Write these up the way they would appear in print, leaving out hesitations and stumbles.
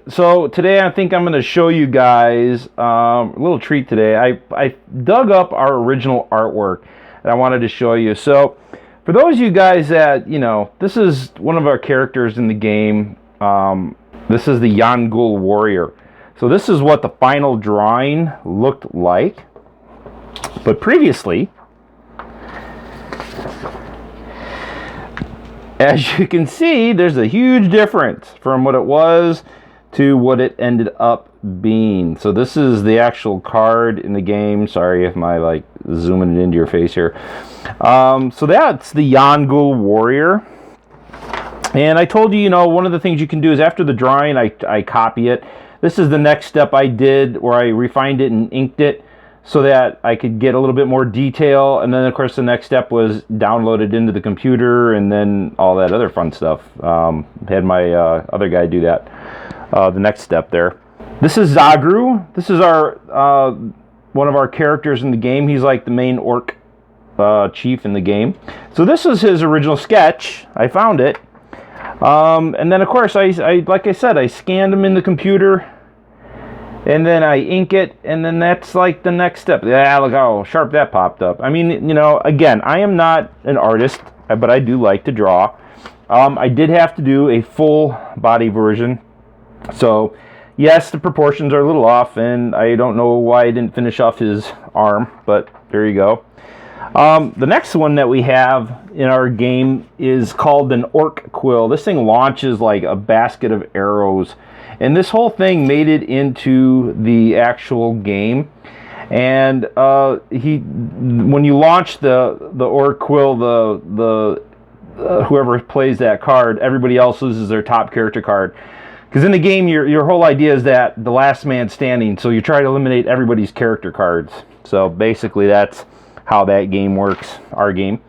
So today I think I'm going to show you guys a little treat today. I dug up our original artwork that I wanted to show you. So for those of you guys that, you know, this is one of our characters in the game. This is the Yangul warrior. So this is what the final drawing looked like. But previously, as you can see, there's a huge difference from what it was to what it ended up being. So this is the actual card in the game. Sorry if my like zooming it into your face here. So that's the Yangul warrior. And I told you, you know, one of the things you can do is after the drawing, I copy it. This is the next step I did where I refined it and inked it so that I could get a little bit more detail. And then of course the next step was download it into the computer and then all that other fun stuff. Had my other guy do that. The next step there. This is Zagru. This is our one of our characters in the game. He's like the main orc chief in the game. So this is his original sketch. I found it. And then of course I like I said, I scanned him in the computer and then I ink it, and then that's like the next step. Yeah, look how sharp that popped up. I mean, you know, again, I am not an artist, but I do like to draw. I did have to do a full body version. So yes, the proportions are a little off, and I don't know why I didn't finish off his arm, but there you go. The next one that we have in our game is called an orc quill. This thing launches like a basket of arrows, and this whole thing made it into the actual game. And when you launch the orc quill, whoever plays that card, everybody else loses their top character card. Because in the game, your whole idea is that the last man standing, so you try to eliminate everybody's character cards. So basically that's how that game works, our game.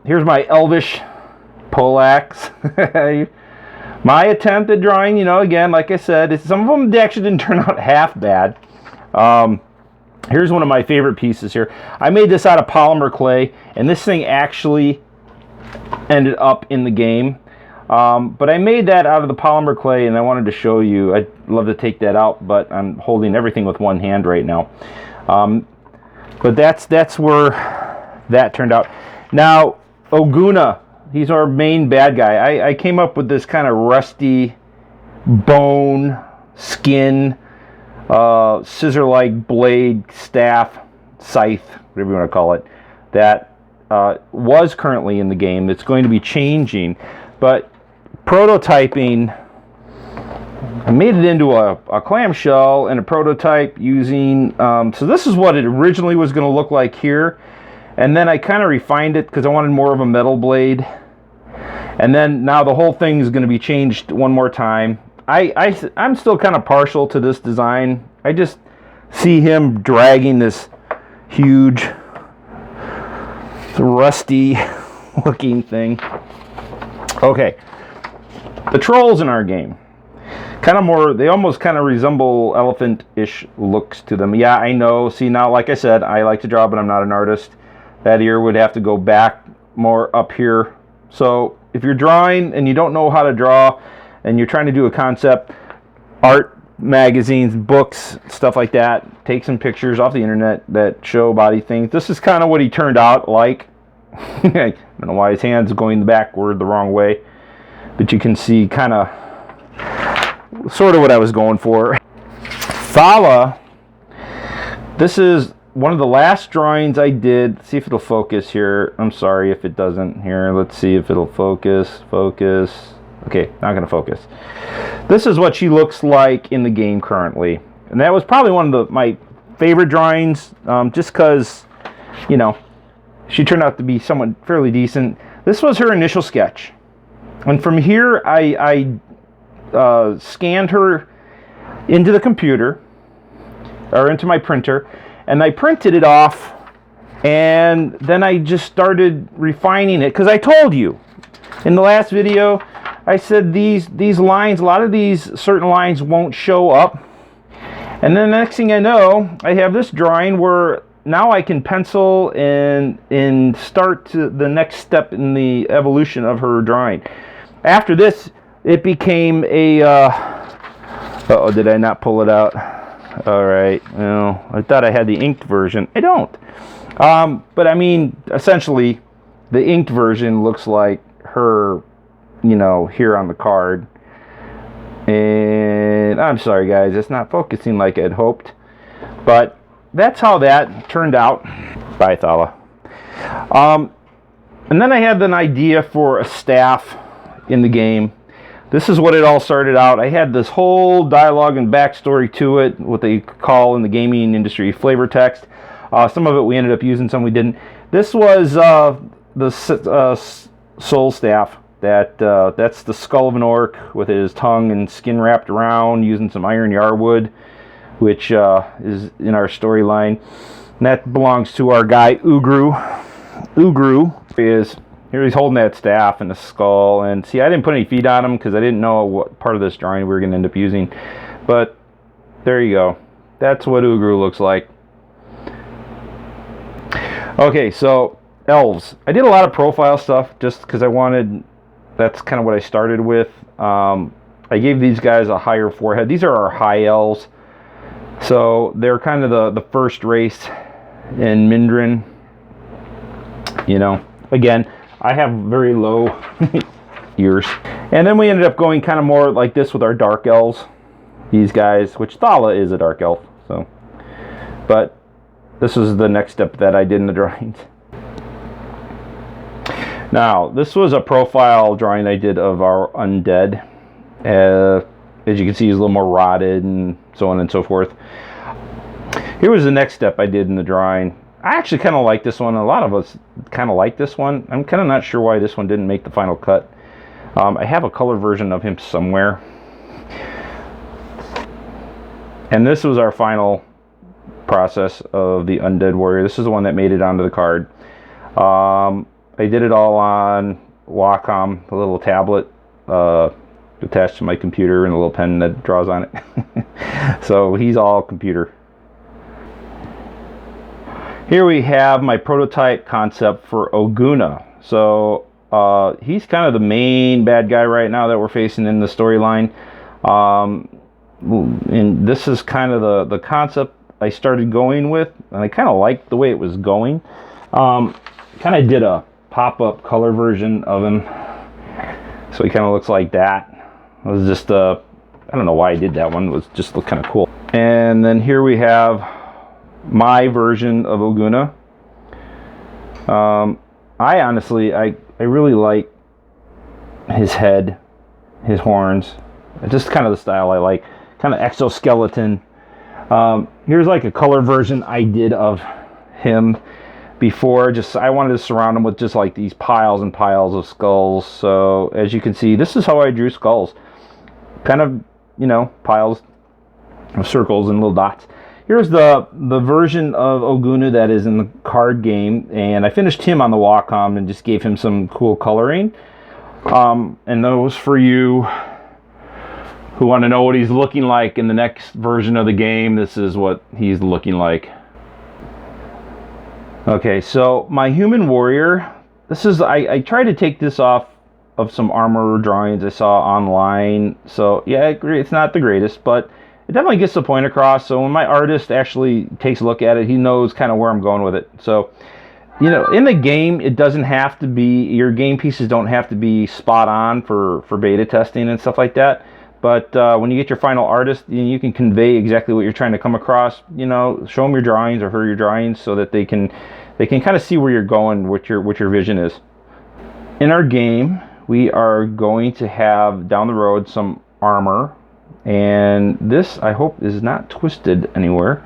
Here's my elvish poleaxe. My attempt at drawing, you know, again, like I said, some of them actually didn't turn out half bad. Here's one of my favorite pieces here. I made this out of polymer clay, and this thing actually ended up in the game. But I made that out of the polymer clay, and I wanted to show you. I'd love to take that out, but I'm holding everything with one hand right now. But that's where that turned out. Now, Oguna, he's our main bad guy. I came up with this kind of rusty bone, skin, scissor-like blade, staff, scythe, whatever you want to call it, that was currently in the game. It's going to be changing, but prototyping, I made it into a clamshell and a prototype using, so this is what it originally was going to look like here, and then I kind of refined it because I wanted more of a metal blade, and then now the whole thing is going to be changed one more time. I'm still kind of partial to this design. I just see him dragging this huge, rusty looking thing. Okay, the trolls in our game, kind of more, they almost kind of resemble elephant-ish looks to them. Yeah, I know. See, now, like I said, I like to draw, but I'm not an artist. That ear would have to go back more up here. So if you're drawing and you don't know how to draw and you're trying to do a concept, art magazines, books, stuff like that, take some pictures off the internet that show body things. This is kind of what he turned out like. I don't know why his hand's going backward the wrong way, but you can see kind of sort of what I was going for. Thala, this is one of the last drawings I did. See if it'll focus here. I'm sorry if it doesn't here. Let's see if it'll focus. Okay, not going to focus. This is what she looks like in the game currently, and that was probably one of my favorite drawings, just because, you know, she turned out to be somewhat fairly decent. This was her initial sketch, and from here I scanned her into the computer, or into my printer, and I printed it off, and then I just started refining it, because I told you in the last video, I said these lines, a lot of these certain lines won't show up. And then the next thing I know, I have this drawing where now I can pencil and start to the next step in the evolution of her drawing. After this, it became a uh-oh, did I not pull it out? All right, well, I thought I had the inked version. I don't. But I mean, essentially, the inked version looks like her, you know, here on the card. And I'm sorry, guys, it's not focusing like I'd hoped. But that's how that turned out. Bye, Thala. And then I had an idea for a staff in the game. This is what it all started out. I had this whole dialogue and backstory to it, what they call in the gaming industry flavor text. Some of it we ended up using, some we didn't. This was the soul staff. That's the skull of an orc with his tongue and skin wrapped around, using some iron yarwood, which is in our storyline. And that belongs to our guy Ugru. Ugru is here. He's holding that staff and the skull. And see, I didn't put any feet on him because I didn't know what part of this drawing we were going to end up using. But there you go. That's what Ugru looks like. Okay, so elves. I did a lot of profile stuff just because I wanted. That's kind of what I started with. I gave these guys a higher forehead. These are our high elves. So they're kind of the first race in Mindrin. You know, again, I have very low ears. And then we ended up going kind of more like this with our dark elves. These guys, which Thala is a dark elf. So, but this was the next step that I did in the drawings. Now, this was a profile drawing I did of our undead. As you can see, he's a little more rotted and so on and so forth. Here was the next step I did in the drawing. I actually kind of like this one. A lot of us kind of like this one. I'm kind of not sure why this one didn't make the final cut. I have a color version of him somewhere. And this was our final process of the Undead Warrior. This is the one that made it onto the card. I did it all on Wacom, the little tablet attached to my computer, and a little pen that draws on it. So he's all computer. Here we have my prototype concept for Oguna. So he's kind of the main bad guy right now that we're facing in the storyline. And this is kind of the concept I started going with, and I kind of liked the way it was going. Kind of did a pop-up color version of him, so he kind of looks like that. It was just I don't know why I did that one. It was just look kind of cool. And then here we have my version of Oguna. I honestly I really like his head, his horns, just kind of the style I like, kind of exoskeleton. Here's like a color version I did of him before. Just I wanted to surround him with just like these piles and piles of skulls. So as you can see, this is how I drew skulls, kind of, you know, piles of circles and little dots. Here's the version of Oguna that is in the card game, and I finished him on the Wacom and just gave him some cool coloring. And those for you who want to know what he's looking like in the next version of the game, this is what he's looking like. Okay, so my human warrior, this is, I tried to take this off of some armor drawings I saw online. So yeah, I agree, it's not the greatest, but it definitely gets the point across. So when my artist actually takes a look at it, he knows kind of where I'm going with it. So, you know, in the game, it doesn't have to be, your game pieces don't have to be spot on for beta testing and stuff like that. But when you get your final artist, you can convey exactly what you're trying to come across. You know, show them your drawings or her your drawings so that they can kind of see where you're going, what your vision is. In our game, we are going to have down the road some armor, and this I hope is not twisted anywhere.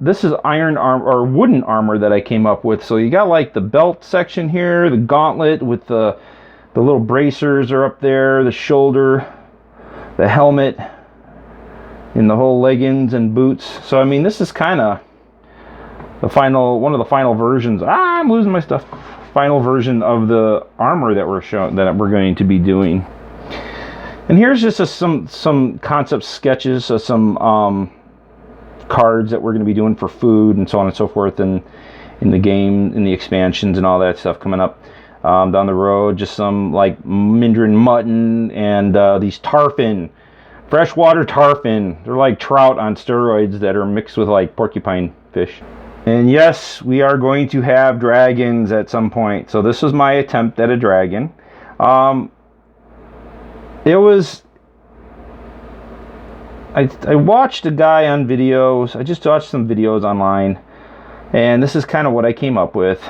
This is iron armor or wooden armor that I came up with. So you got like the belt section here, the gauntlet with the little bracers are up there, the shoulder, the helmet, and the whole leggings and boots. So I mean, this is kind of the final, one of the final versions. I'm losing my stuff. Final version of the armor that we're going to be doing. And here's just some concept sketches, some cards that we're going to be doing for food and so on and so forth, and in the game, in the expansions and all that stuff coming up down the road. Just some like Mindrin mutton and these tarpon, freshwater tarpon. They're like trout on steroids that are mixed with like porcupine fish. And yes, we are going to have dragons at some point. So this was my attempt at a dragon. It was... I watched a guy on videos. I just watched some videos online. And this is kind of what I came up with.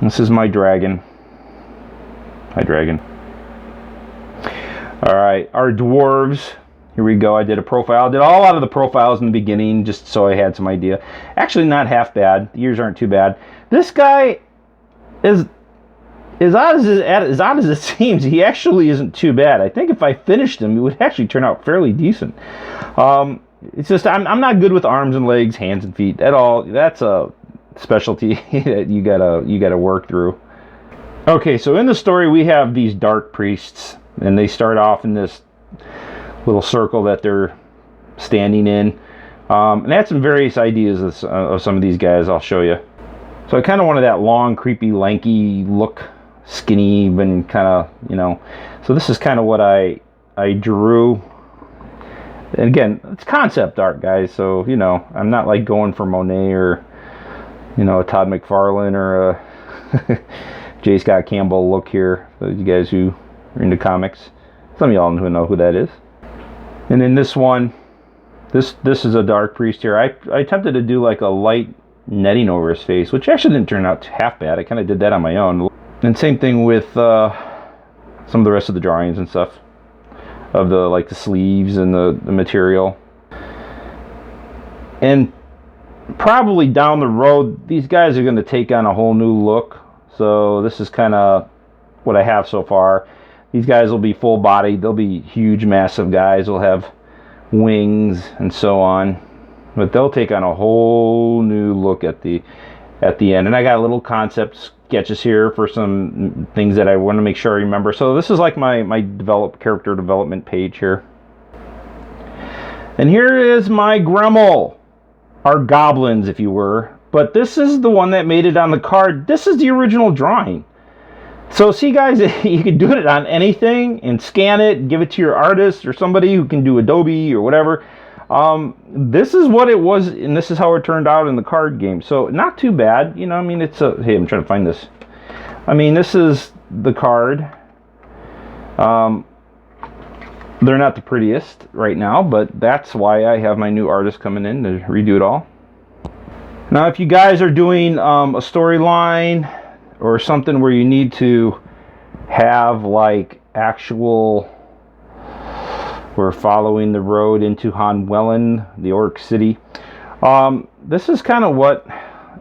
This is my dragon. Hi, dragon. Alright, our dwarves. Here we go. I did a profile. I did all out of the profiles in the beginning just so I had some idea. Actually, not half bad. The ears aren't too bad. This guy is as odd as it seems. He actually isn't too bad. I think if I finished him, it would actually turn out fairly decent. It's just I'm not good with arms and legs, hands and feet at all. That's a specialty that you gotta work through. Okay, so in the story we have these dark priests, and they start off in this little circle that they're standing in, and I had some various ideas of some of these guys. I'll show you. So I kind of wanted that long, creepy, lanky look, skinny, and kind of, you know. So this is kind of what I drew. And again, it's concept art, guys. So you know, I'm not like going for Monet or, you know, a Todd McFarlane or a J. Scott Campbell look here. For you guys who are into comics, some of y'all know who that is. And in this one, this is a dark priest here. I attempted to do like a light netting over his face, which actually didn't turn out half bad. I kind of did that on my own. And same thing with some of the rest of the drawings and stuff of the sleeves and the material. And probably down the road, these guys are going to take on a whole new look. So this is kind of what I have so far. These guys will be full-bodied. They'll be huge, massive guys. They'll have wings and so on. But they'll take on a whole new look at the end. And I got little concept sketches here for some things that I want to make sure I remember. So this is like my character development page here. And here is my Gremel. Our goblins, if you were. But this is the one that made it on the card. This is the original drawing. So see, guys, you can do it on anything and scan it and give it to your artist or somebody who can do Adobe or whatever. This is what it was, and this is how it turned out in the card game. So not too bad, you know. I mean, it's a... Hey, I'm trying to find this. I mean, this is the card. They're not the prettiest right now, but that's why I have my new artist coming in to redo it all. Now, if you guys are doing a storyline or something where you need to have like actual... We're following the road into Hanwellen, the Orc City. This is kind of what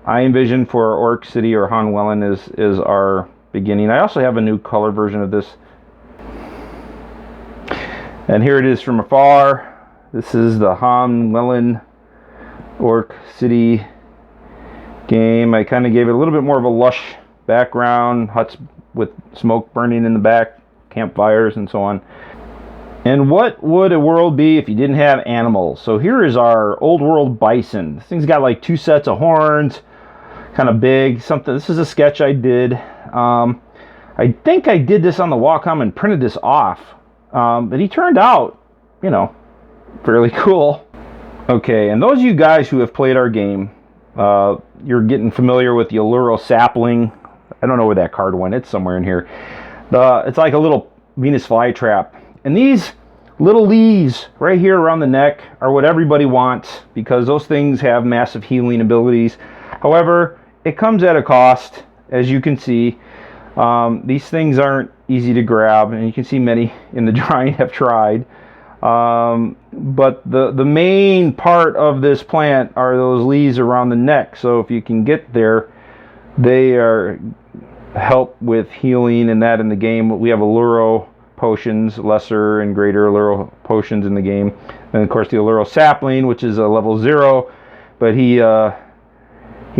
I envision for Orc City or Hanwellen is our beginning. I also have a new color version of this. And here it is from afar. This is the Hanwellen Orc City game. I kind of gave it a little bit more of a lush background, huts with smoke burning in the back, campfires and so on. And what would a world be if you didn't have animals? So here is our old world bison. This thing's got like 2 sets of horns, kind of big. This is a sketch I did. I think I did this on the Wacom and printed this off. But he turned out, you know, fairly cool. Okay, and those of you guys who have played our game, you're getting familiar with the Alluro sapling. I don't know where that card went. It's somewhere in here. It's like a little Venus flytrap. And these little leaves right here around the neck are what everybody wants because those things have massive healing abilities. However, it comes at a cost, as you can see. These things aren't easy to grab, and you can see many in the drawing have tried. But the main part of this plant are those leaves around the neck. So if you can get there, they are help with healing and that in the game. We have Alluro potions, lesser and greater Alluro potions in the game, and of course the Alluro sapling, which is a level 0, but he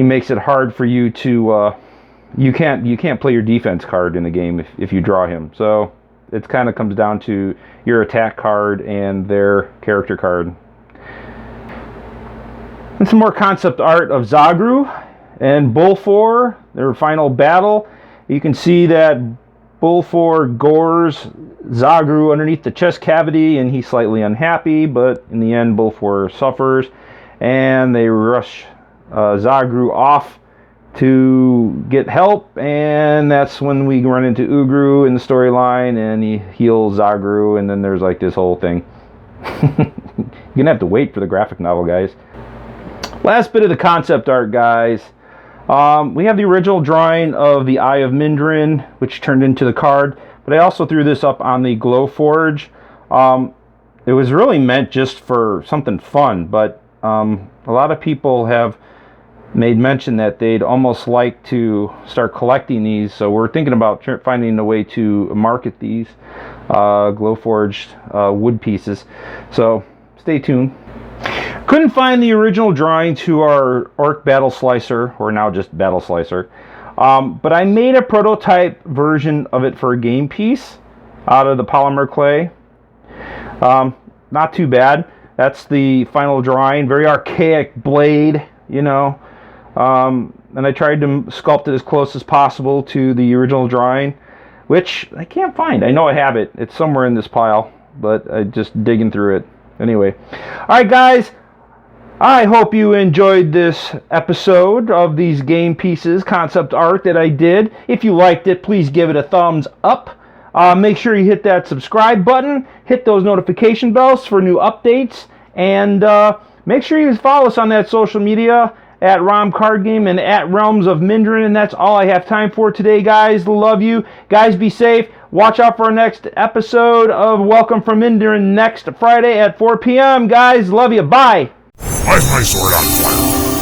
makes it hard for you to you can't play your defense card in the game if you draw him. So it kind of comes down to your attack card and their character card. And some more concept art of Zagru and Bulfor, their final battle. You can see that Bulfor gores Zagru underneath the chest cavity, and he's slightly unhappy, but in the end Bulfor suffers, and they rush Zagru off to get help, and that's when we run into Ugru in the storyline, and he heals Zagru, and then there's like this whole thing. You're gonna have to wait for the graphic novel, guys. Last bit of the concept art, guys. We have the original drawing of the Eye of Mindrin, which turned into the card, but I also threw this up on the Glowforge. It was really meant just for something fun, but a lot of people have made mention that they'd almost like to start collecting these, so we're thinking about finding a way to market these Glowforged wood pieces, so stay tuned. Couldn't find the original drawing to our Orc Battle Slicer, or now just Battle Slicer, but I made a prototype version of it for a game piece out of the polymer clay. Not too bad. That's the final drawing. Very archaic blade, you know. And I tried to sculpt it as close as possible to the original drawing, which I can't find. I know I have it. It's somewhere in this pile, but I'm just digging through it. Anyway. Alright, guys. I hope you enjoyed this episode of these game pieces, concept art that I did. If you liked it, please give it a thumbs up. Make sure you hit that subscribe button. Hit those notification bells for new updates. And make sure you follow us on that social media at Rom Card Game and at Realms of Mindrin. And that's all I have time for today, guys. Love you. Guys, be safe. Watch out for our next episode of Welcome from Mindrin next Friday at 4 p.m. Guys, love you. Bye. Light my sword on fire.